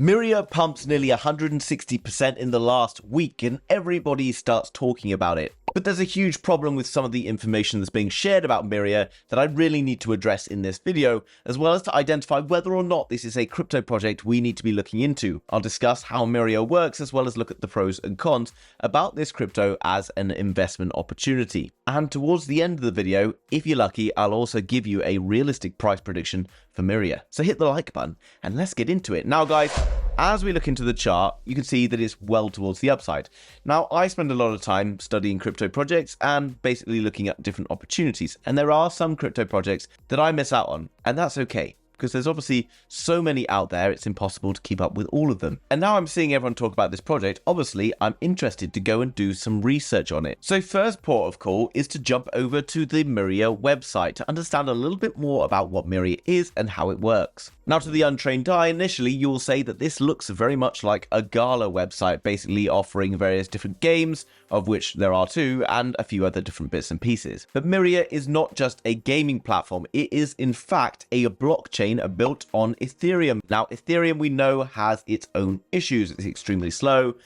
Myria pumps nearly 160% in the last week and everybody starts talking about it. But there's a huge problem with some of the information that's being shared about Myria that I really need to address in this video, as well as to identify whether or not this is a crypto project we need to be looking into. I'll discuss how Myria works, as well as look at the pros and cons about this crypto as an investment opportunity. And towards the end of the video, if you're lucky, I'll also give you a realistic price prediction for Myria. So hit the like button and let's get into it. Now guys, as we look into the chart, you can see that it's well towards the upside. Now, I spend a lot of time studying crypto projects and basically looking at different opportunities. And there are some crypto projects that I miss out on, and that's okay, because there's obviously so many out there, it's impossible to keep up with all of them. And now I'm seeing everyone talk about this project, obviously I'm interested to go and do some research on it. So first port of call is to jump over to the Myria website to understand a little bit more about what Myria is and how it works. Now, to the untrained eye, initially you will say that this looks very much like a GALA website, basically offering various different games, of which there are two, and a few other different bits and pieces. But Myria is not just a gaming platform, it is in fact a blockchain built on Ethereum. Now, Ethereum we know has its own issues. It's extremely slow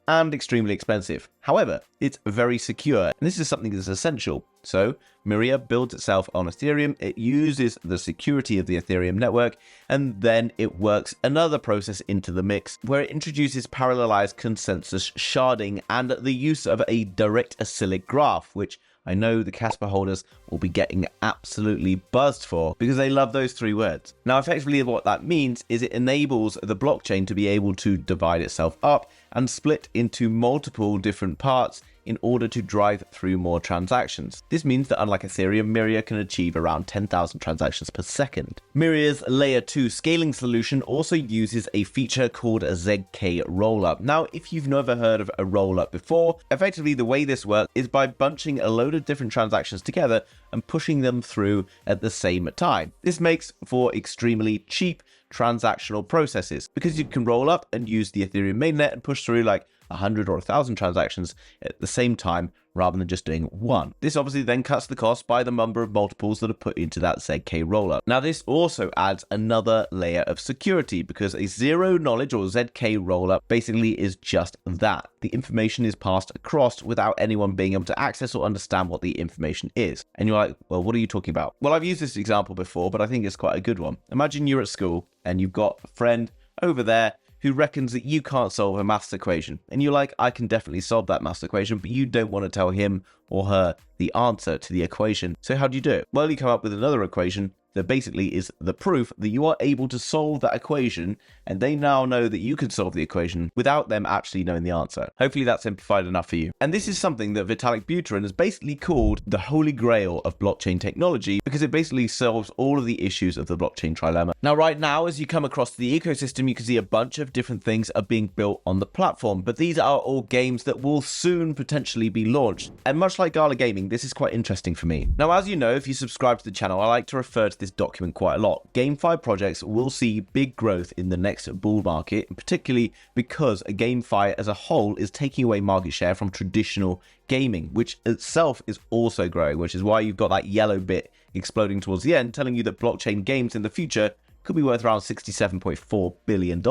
and extremely expensive. However, it's very secure, and this is something that's essential. So Myria builds itself on Ethereum, it uses the security of the Ethereum network, and then it works another process into the mix where it introduces parallelized consensus sharding and the use of a direct acyclic graph, which I know the Casper holders will be getting absolutely buzzed for because they love those three words. Now, effectively what that means is it enables the blockchain to be able to divide itself up and split into multiple different parts in order to drive through more transactions. This means that unlike Ethereum, Myria can achieve around 10,000 transactions per second. Myria's layer 2 scaling solution also uses a feature called a ZK Rollup. Now, if you've never heard of a rollup before, effectively the way this works is by bunching a load of different transactions together and pushing them through at the same time. This makes for extremely cheap transactional processes because you can roll up and use the Ethereum mainnet and push through like 100 or 1,000 transactions at the same time rather than just doing one. This obviously then cuts the cost by the number of multiples that are put into that ZK rollup. Now, this also adds another layer of security because a zero knowledge or ZK rollup basically is just that. The information is passed across without anyone being able to access or understand what the information is. And you're like, well, what are you talking about? Well, I've used this example before, but I think it's quite a good one. Imagine you're at school and you've got a friend over there who reckons that you can't solve a maths equation. And you're like, I can definitely solve that maths equation, but you don't want to tell him or her the answer to the equation. So how do you do it? Well, you come up with another equation that basically is the proof that you are able to solve that equation, and they now know that you can solve the equation without them actually knowing the answer. Hopefully that's simplified enough for you. And this is something that Vitalik Buterin has basically called the holy grail of blockchain technology because it basically solves all of the issues of the blockchain trilemma. Now, right now, as you come across the ecosystem, you can see a bunch of different things are being built on the platform, but these are all games that will soon potentially be launched. And much like GALA Gaming, this is quite interesting for me. Now, as you know, if you subscribe to the channel, I like to refer to this document quite a lot. GameFi projects will see big growth in the next bull market, particularly because a GameFi as a whole is taking away market share from traditional gaming, which itself is also growing, which is why you've got that yellow bit exploding towards the end, telling you that blockchain games in the future could be worth around $67.4 billion.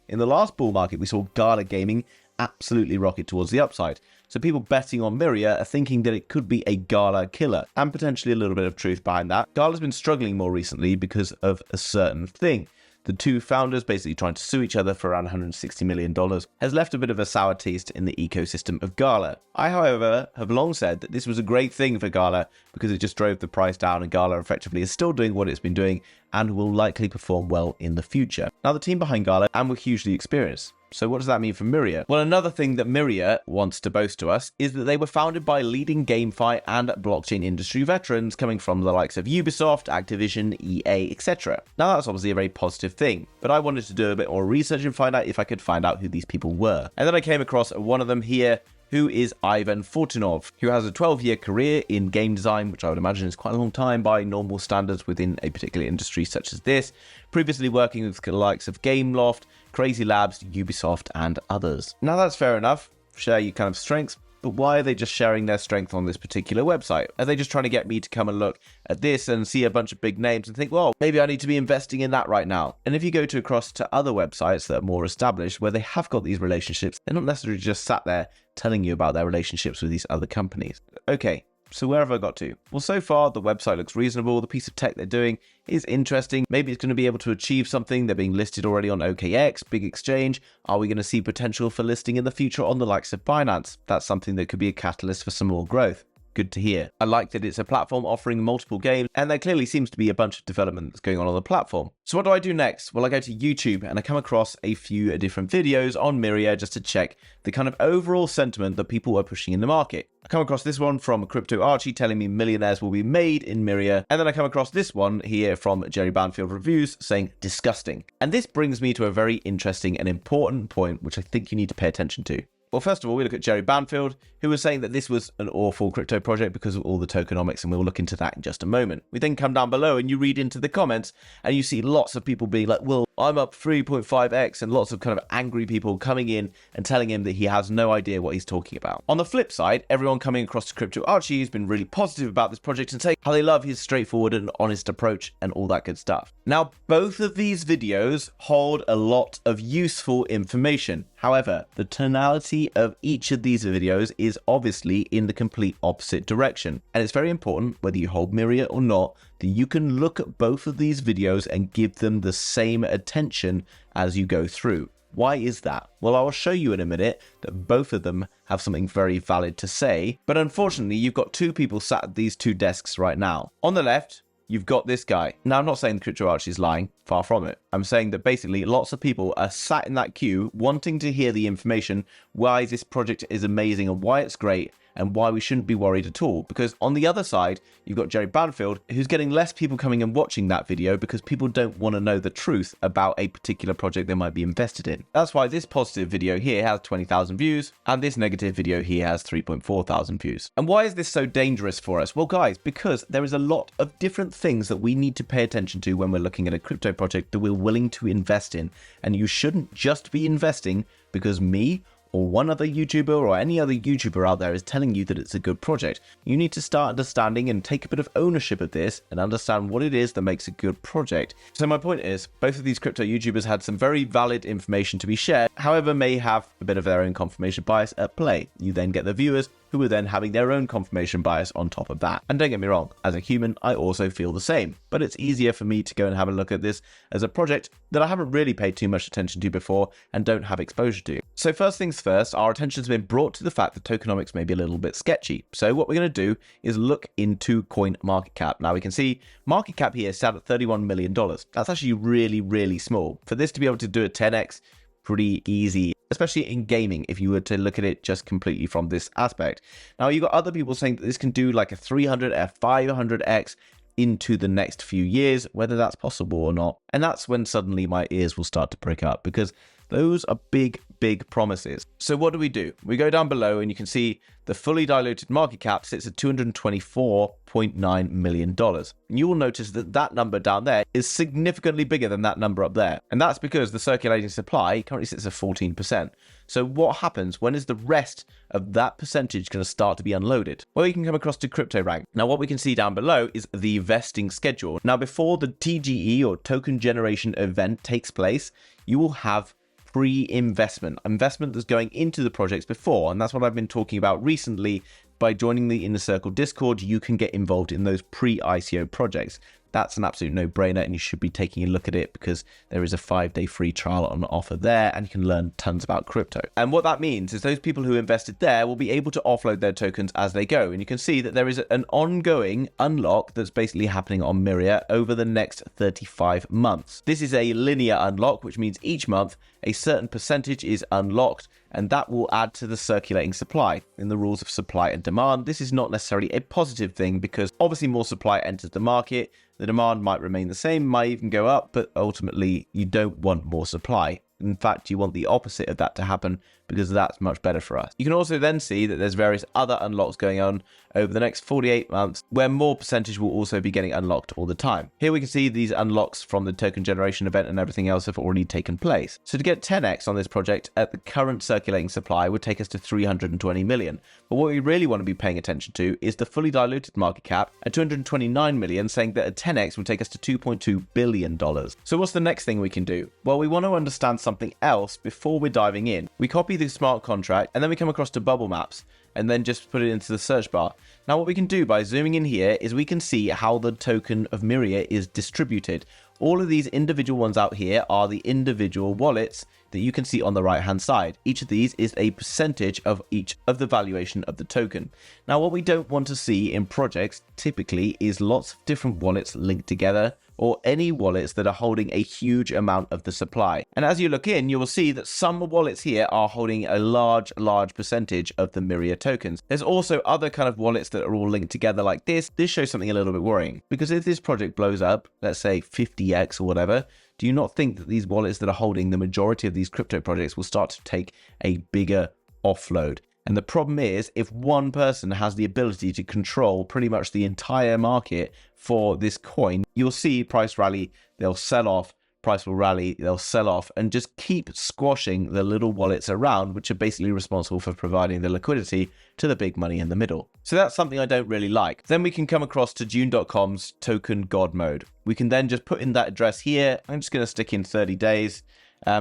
In the last bull market, we saw GALA Gaming absolutely rocket towards the upside. So people betting on Myria are thinking that it could be a GALA killer, and potentially a little bit of truth behind that. GALA's been struggling more recently because of a certain thing. The two founders basically trying to sue each other for around $160 million has left a bit of a sour taste in the ecosystem of GALA. I, however, have long said that this was a great thing for GALA because it just drove the price down, and GALA effectively is still doing what it's been doing and will likely perform well in the future. Now, the team behind GALA and were hugely experienced. So what does that mean for Myria? Well, another thing that Myria wants to boast to us is that they were founded by leading GameFi and blockchain industry veterans coming from the likes of Ubisoft, Activision, EA, etc. Now, that's obviously a very positive thing, but I wanted to do a bit more research and find out if I could find out who these people were. And then I came across one of them here, who is Ivan Fortunov, who has a 12-year career in game design, which I would imagine is quite a long time by normal standards within a particular industry such as this, previously working with the likes of Gameloft, Crazy Labs, Ubisoft, and others. Now, that's fair enough. Share your kind of strengths. but why are they just sharing their strength on this particular website? Are they just trying to get me to come and look at this and see a bunch of big names and think, well, maybe I need to be investing in that right now? And if you go across to other websites that are more established, where they have got these relationships, they're not necessarily just sat there telling you about their relationships with these other companies. Okay, so where have I got to? Well, so far, the website looks reasonable. The piece of tech they're doing is interesting. Maybe it's going to be able to achieve something. They're being listed already on OKX, big exchange. Are we going to see potential for listing in the future on the likes of Binance? That's something that could be a catalyst for some more growth. Good to hear. I like that it's a platform offering multiple games, and there clearly seems to be a bunch of development that's going on the platform. So what do I do next? Well, I go to YouTube and I come across a few different videos on Myria just to check the kind of overall sentiment that people are pushing in the market. I come across this one from Crypto Archie telling me millionaires will be made in Myria, and then I come across this one here from Jerry Banfield Reviews saying disgusting. And this brings me to a very interesting and important point which I think you need to pay attention to. Well, first of all, we look at Jerry Banfield, who was saying that this was an awful crypto project because of all the tokenomics, and we'll look into that in just a moment. We then come down below and you read into the comments and you see lots of people being like, well, I'm up 3.5x, and lots of kind of angry people coming in and telling him that he has no idea what he's talking about. On the flip side, everyone coming across to Crypto Archie has been really positive about this project and saying how they love his straightforward and honest approach and all that good stuff. Now, both of these videos hold a lot of useful information. However, the tonality of each of these videos is obviously in the complete opposite direction. And it's very important, whether you hold Myria or not, that you can look at both of these videos and give them the same attention as you go through. Why is that? Well, I will show you in a minute that both of them have something very valid to say, but unfortunately, you've got two people sat at these two desks right now. On the left, you've got this guy. Now, I'm not saying Crypto Archie is lying, far from it. I'm saying that basically lots of people are sat in that queue wanting to hear the information, why this project is amazing and why it's great, and why we shouldn't be worried at all. Because on the other side, you've got Jerry Banfield, who's getting less people coming and watching that video because people don't want to know the truth about a particular project they might be invested in. That's why this positive video here has 20,000 views, and this negative video here has 3.4 thousand views. And why is this so dangerous for us? Well, guys, because there is a lot of different things that we need to pay attention to when we're looking at a crypto project that we're willing to invest in. And you shouldn't just be investing because me or one other YouTuber or any other YouTuber out there is telling you that it's a good project. You need to start understanding and take a bit of ownership of this and understand what it is that makes a good project. So my point is, both of these crypto YouTubers had some very valid information to be shared, however may have a bit of their own confirmation bias at play. You then get the viewers who are then having their own confirmation bias on top of that. And don't get me wrong, as a human, I also feel the same, but it's easier for me to go and have a look at this as a project that I haven't really paid too much attention to before and don't have exposure to. So first things first, our attention's been brought to the fact that tokenomics may be a little bit sketchy. So what we're going to do is look into coin market cap. Now we can see market cap here sat at $31 million. That's actually really, really small. For this to be able to do a 10x, pretty easy, especially in gaming, if you were to look at it just completely from this aspect. Now, you've got other people saying that this can do like a 300 or 500x into the next few years, whether that's possible or not. And that's when suddenly my ears will start to prick up, because those are big, big promises. So what do? We go down below and you can see the fully diluted market cap sits at $224.9 million. And you will notice that that number down there is significantly bigger than that number up there. And that's because the circulating supply currently sits at 14%. So what happens? When is the rest of that percentage going to start to be unloaded? Well, you can come across to CryptoRank. Now, what we can see down below is the vesting schedule. Now, before the TGE or token generation event takes place, you will have pre-investment that's going into the projects before, and that's what I've been talking about recently. By joining the Inner Circle Discord, you can get involved in those pre-ICO projects. That's an absolute no-brainer, and you should be taking a look at it because there is a 5-day free trial on offer there, and you can learn tons about crypto. And what that means is those people who invested there will be able to offload their tokens as they go. And you can see that there is an ongoing unlock that's basically happening on Myria over the next 35 months. This is a linear unlock, which means each month a certain percentage is unlocked, and that will add to the circulating supply. In the rules of supply and demand, this is not necessarily a positive thing because obviously more supply enters the market, the demand might remain the same, might even go up, but ultimately you don't want more supply. In fact, you want the opposite of that to happen because that's much better for us. You can also then see that there's various other unlocks going on over the next 48 months where more percentage will also be getting unlocked all the time. Here we can see these unlocks from the token generation event and everything else have already taken place. So to get 10x on this project at the current circulating supply would take us to 320 million. But what we really want to be paying attention to is the fully diluted market cap at 229 million, saying that a 10x would take us to $2.2 billion. So what's the next thing we can do? Well, we want to understand something else before we're diving in. We copy the smart contract and then we come across to bubble maps and then just put it into the search bar. Now what we can do by zooming in here is we can see how the token of Myria is distributed. All of these individual ones out here are the individual wallets that you can see on the right hand side. Each of these is a percentage of each of the valuation of the token. Now what we don't want to see in projects typically is lots of different wallets linked together, or any wallets that are holding a huge amount of the supply. And as you look in, you will see that some wallets here are holding a large percentage of the Myria tokens. There's also other kind of wallets that are all linked together like this. This shows something a little bit worrying, because if this project blows up, let's say 50x or whatever, do you not think that these wallets that are holding the majority of these crypto projects will start to take a bigger offload? And the problem is, if one person has the ability to control pretty much the entire market for this coin, you'll see price rally, they'll sell off, price will rally, they'll sell off, and just keep squashing the little wallets around, which are basically responsible for providing the liquidity to the big money in the middle. So that's something I don't really like. Then we can come across to June.com's token God mode. We can then just put in that address here. I'm just going to stick in 30 days.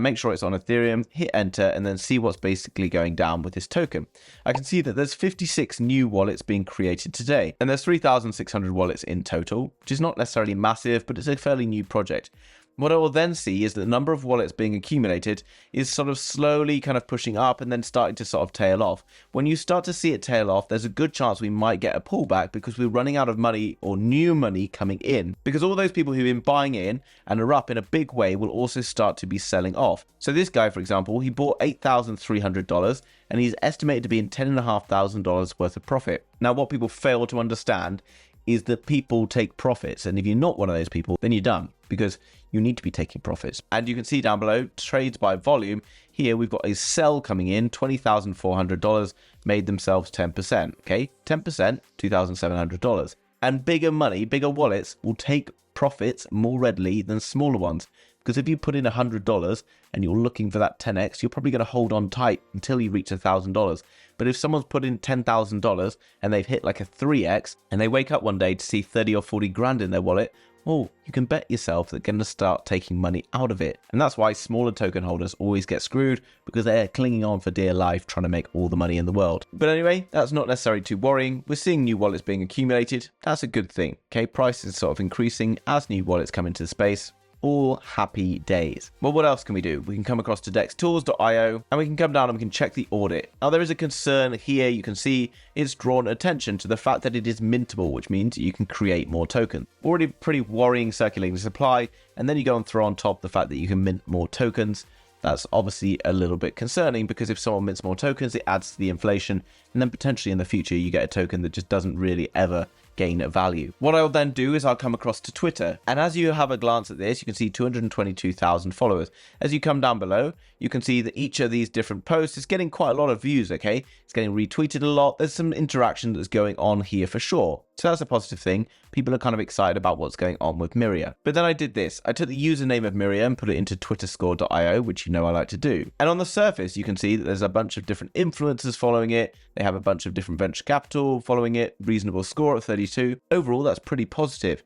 Make sure it's on Ethereum, hit enter, and then see what's basically going down with this token. I can see that there's 56 new wallets being created today, and there's 3,600 wallets in total, which is not necessarily massive, but it's a fairly new project. What I will then see is that the number of wallets being accumulated is sort of slowly kind of pushing up and then starting to sort of tail off. When you start to see it tail off, there's a good chance we might get a pullback because we're running out of money or new money coming in. Because all those people who've been buying in and are up in a big way will also start to be selling off. So this guy, for example, he bought $8,300 and he's estimated to be in $10,500 worth of profit. Now, what people fail to understand is that people take profits. And if you're not one of those people, then you're done, because you need to be taking profits. And you can see down below, trades by volume. Here we've got a sell coming in, $20,400, made themselves 10%. Okay, 10%, $2,700. And bigger money, bigger wallets will take profits more readily than smaller ones. Because if you put in $100 and you're looking for that 10x, you're probably going to hold on tight until you reach $1,000. But if someone's put in $10,000 and they've hit like a 3x and they wake up one day to see 30 or 40 grand in their wallet, well, you can bet yourself they're going to start taking money out of it. And that's why smaller token holders always get screwed, because they're clinging on for dear life trying to make all the money in the world. But anyway, that's not necessarily too worrying. We're seeing new wallets being accumulated. That's a good thing. Okay, price is sort of increasing as new wallets come into the space. All happy days. Well, what else can we do? We can come across to dextools.io and we can come down and we can check the audit. Now, there is a concern here. You can see it's drawn attention to the fact that it is mintable, which means you can create more tokens. Already pretty worrying circulating supply, and then you go and throw on top the fact that you can mint more tokens. That's obviously a little bit concerning, because if someone mints more tokens, it adds to the inflation, and then potentially in the future you get a token that just doesn't really ever gain a value. What I'll then do is I'll come across to Twitter, and as you have a glance at this, you can see 222,000 followers. As you come down below, you can see that each of these different posts is getting quite a lot of views. Okay, it's getting retweeted a lot. There's some interaction that's going on here for sure, so that's a positive thing. People are kind of excited about what's going on with Myria. But then I did this. I took the username of Myria and put it into twitterscore.io, which you know I like to do. And on the surface, you can see that there's a bunch of different influencers following it. They have a bunch of different venture capital following it. Reasonable score at 32. Overall, that's pretty positive.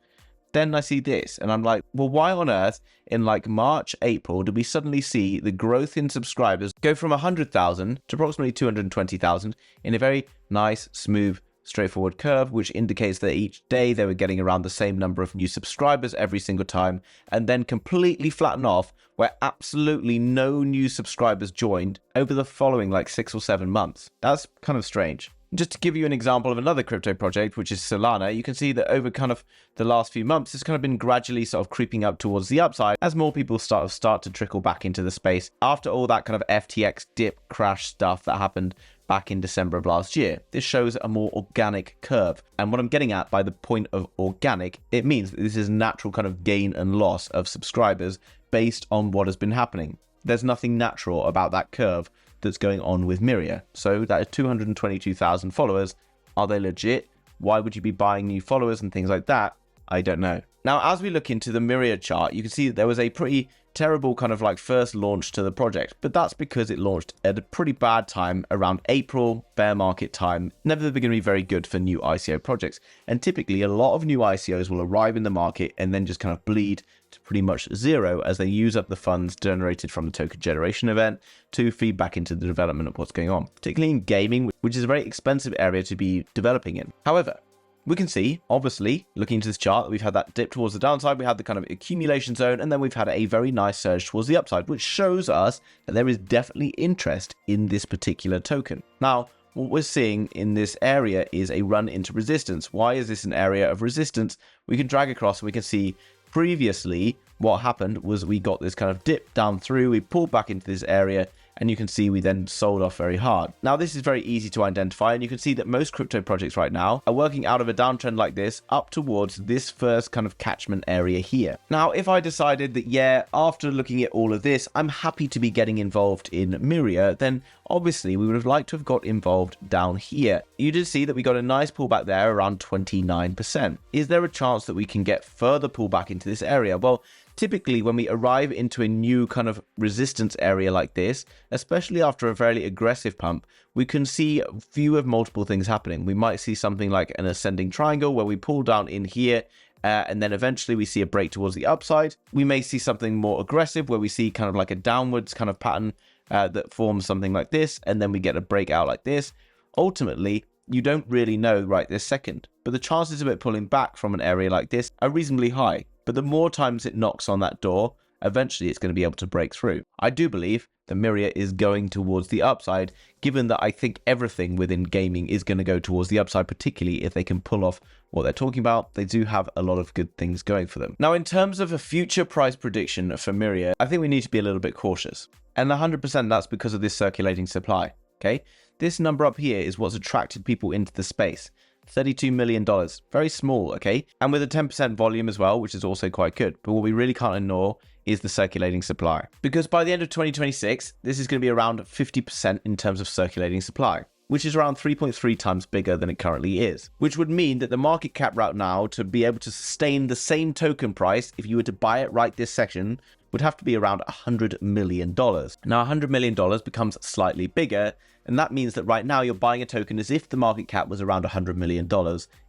Then I see this and I'm like, well, why on earth in like March, April, did we suddenly see the growth in subscribers go from 100,000 to approximately 220,000 in a very nice, smooth, straightforward curve, which indicates that each day they were getting around the same number of new subscribers every single time, and then completely flatten off where absolutely no new subscribers joined over the following like 6 or 7 months. That's kind of strange. Just to give you an example of another crypto project, which is Solana, you can see that over kind of the last few months, it's kind of been gradually sort of creeping up towards the upside as more people start to trickle back into the space after all that kind of FTX dip crash stuff that happened back in December of last year. This shows a more organic curve. And what I'm getting at by the point of organic, it means that this is natural kind of gain and loss of subscribers based on what has been happening. There's nothing natural about that curve that's going on with Myria. So that is 222,000 followers. Are they legit? Why would you be buying new followers and things like that? I don't know. Now, as we look into the Myria chart, you can see that there was a pretty terrible kind of like first launch to the project, but that's because it launched at a pretty bad time around April, bear market time. Never going to be very good for new ICO projects. And typically a lot of new ICOs will arrive in the market and then just kind of bleed to pretty much zero as they use up the funds generated from the token generation event to feed back into the development of what's going on, particularly in gaming, which is a very expensive area to be developing in. However, we can see, obviously, looking into this chart, that we've had that dip towards the downside, we had the kind of accumulation zone, and then we've had a very nice surge towards the upside, which shows us that there is definitely interest in this particular token. Now, what we're seeing in this area is a run into resistance. Why is this an area of resistance? We can drag across and we can see previously what happened was we got this kind of dip down through, we pulled back into this area, and you can see we then sold off very hard. Now, this is very easy to identify, and you can see that most crypto projects right now are working out of a downtrend like this up towards this first kind of catchment area here. Now, if I decided that, yeah, after looking at all of this, I'm happy to be getting involved in Myria, then obviously we would have liked to have got involved down here. You did see that we got a nice pullback there around 29%. Is there a chance that we can get further pullback into this area? Well, typically when we arrive into a new kind of resistance area like this, especially after a fairly aggressive pump, we can see a few of multiple things happening. We might see something like an ascending triangle where we pull down in here, and then eventually we see a break towards the upside. We may see something more aggressive where we see kind of like a downwards kind of pattern that forms something like this, and then we get a breakout like this. Ultimately, you don't really know right this second, but the chances of it pulling back from an area like this are reasonably high. But the more times it knocks on that door, eventually it's going to be able to break through. I do believe that Myria is going towards the upside, given that I think everything within gaming is going to go towards the upside, particularly if they can pull off what they're talking about. They do have a lot of good things going for them. Now, in terms of a future price prediction for Myria, I think we need to be a little bit cautious. And 100% that's because of this circulating supply, okay? This number up here is what's attracted people into the space. $32 million, very small, okay? And with a 10% volume as well, which is also quite good. But what we really can't ignore is the circulating supply. Because by the end of 2026, this is going to be around 50% in terms of circulating supply, which is around 3.3 times bigger than it currently is. Which would mean that the market cap right now, to be able to sustain the same token price, if you were to buy it right this section, would have to be around $100 million. Now, $100 million becomes slightly bigger, and that means that right now you're buying a token as if the market cap was around $100 million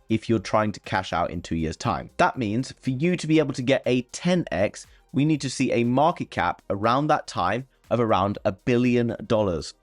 if you're trying to cash out in 2 years' time. That means for you to be able to get a 10x, we need to see a market cap around that time of around $1 billion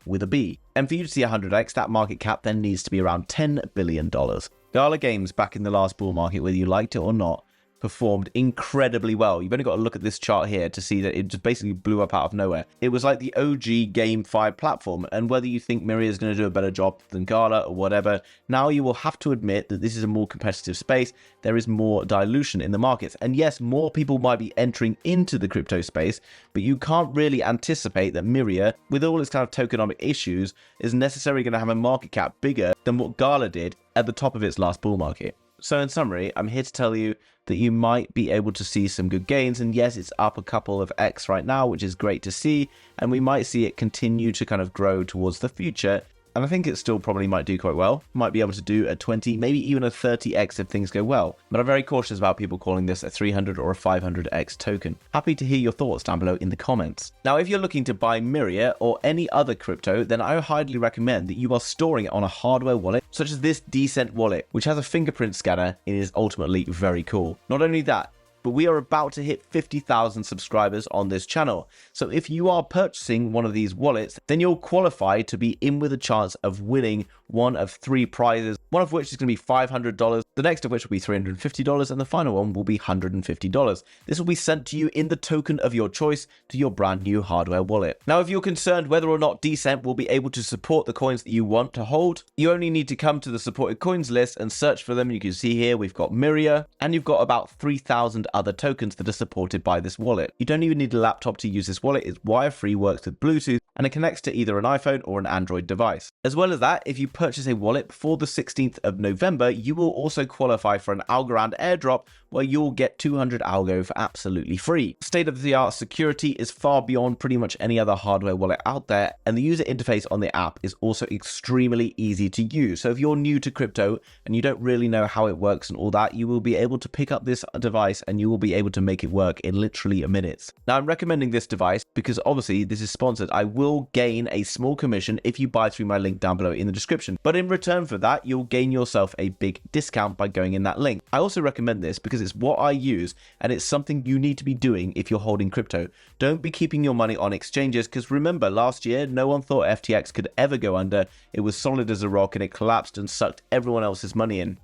with a B. And for you to see 100x, that market cap then needs to be around $10 billion. GALA Games back in the last bull market, whether you liked it or not, performed incredibly well. You've only got to look at this chart here to see that it just basically blew up out of nowhere. It was like the OG GameFi platform, and whether you think Myria is going to do a better job than GALA or whatever, now you will have to admit that this is a more competitive space. There is more dilution in the markets, and yes, more people might be entering into the crypto space, but you can't really anticipate that Myria, with all its kind of tokenomic issues, is necessarily going to have a market cap bigger than what GALA did at the top of its last bull market. So in summary, I'm here to tell you that you might be able to see some good gains. And yes, it's up a couple of X right now, which is great to see. And we might see it continue to kind of grow towards the future. And I think it still probably might do quite well. Might be able to do a 20, maybe even a 30x if things go well. But I'm very cautious about people calling this a 300 or a 500x token. Happy to hear your thoughts down below in the comments. Now, if you're looking to buy Myria or any other crypto, then I highly recommend that you are storing it on a hardware wallet, such as this Decent wallet, which has a fingerprint scanner and is ultimately very cool. Not only that, but we are about to hit 50,000 subscribers on this channel. So if you are purchasing one of these wallets, then you'll qualify to be in with a chance of winning one of 3 prizes, one of which is going to be $500, the next of which will be $350, and the final one will be $150. This will be sent to you in the token of your choice to your brand new hardware wallet. Now, if you're concerned whether or not Decent will be able to support the coins that you want to hold, you only need to come to the supported coins list and search for them. You can see here we've got Myria, and you've got about 3,000 other tokens that are supported by this wallet. You don't even need a laptop to use this wallet. It's wire-free, works with Bluetooth, and it connects to either an iPhone or an Android device. As well as that, if you purchase a wallet before the 16th of November, you will also qualify for an Algorand airdrop, where you'll get 200 algo for absolutely free. State-of-the-art security is far beyond pretty much any other hardware wallet out there, and the user interface on the app is also extremely easy to use. So if you're new to crypto and you don't really know how it works and all that, you will be able to pick up this device and you will be able to make it work in literally a minute. Now, I'm recommending this device because obviously this is sponsored. I will gain a small commission if you buy through my link down below in the description, but in return for that, you'll gain yourself a big discount by going in that link. I also recommend this because it's what I use and it's something you need to be doing if you're holding crypto. Don't be keeping your money on exchanges, because remember, last year no one thought FTX could ever go under. It was solid as a rock and it collapsed and sucked everyone else's money in.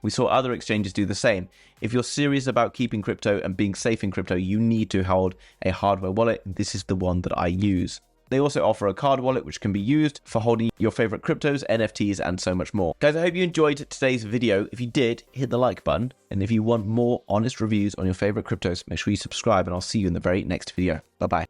We saw other exchanges do the same. If you're serious about keeping crypto and being safe in crypto, you need to hold a hardware wallet. This is the one that I use. They also offer a card wallet which can be used for holding your favorite cryptos, NFTs, and so much more. Guys, I hope you enjoyed today's video. If you did, hit the like button. And if you want more honest reviews on your favorite cryptos, make sure you subscribe, and I'll see you in the very next video. Bye-bye.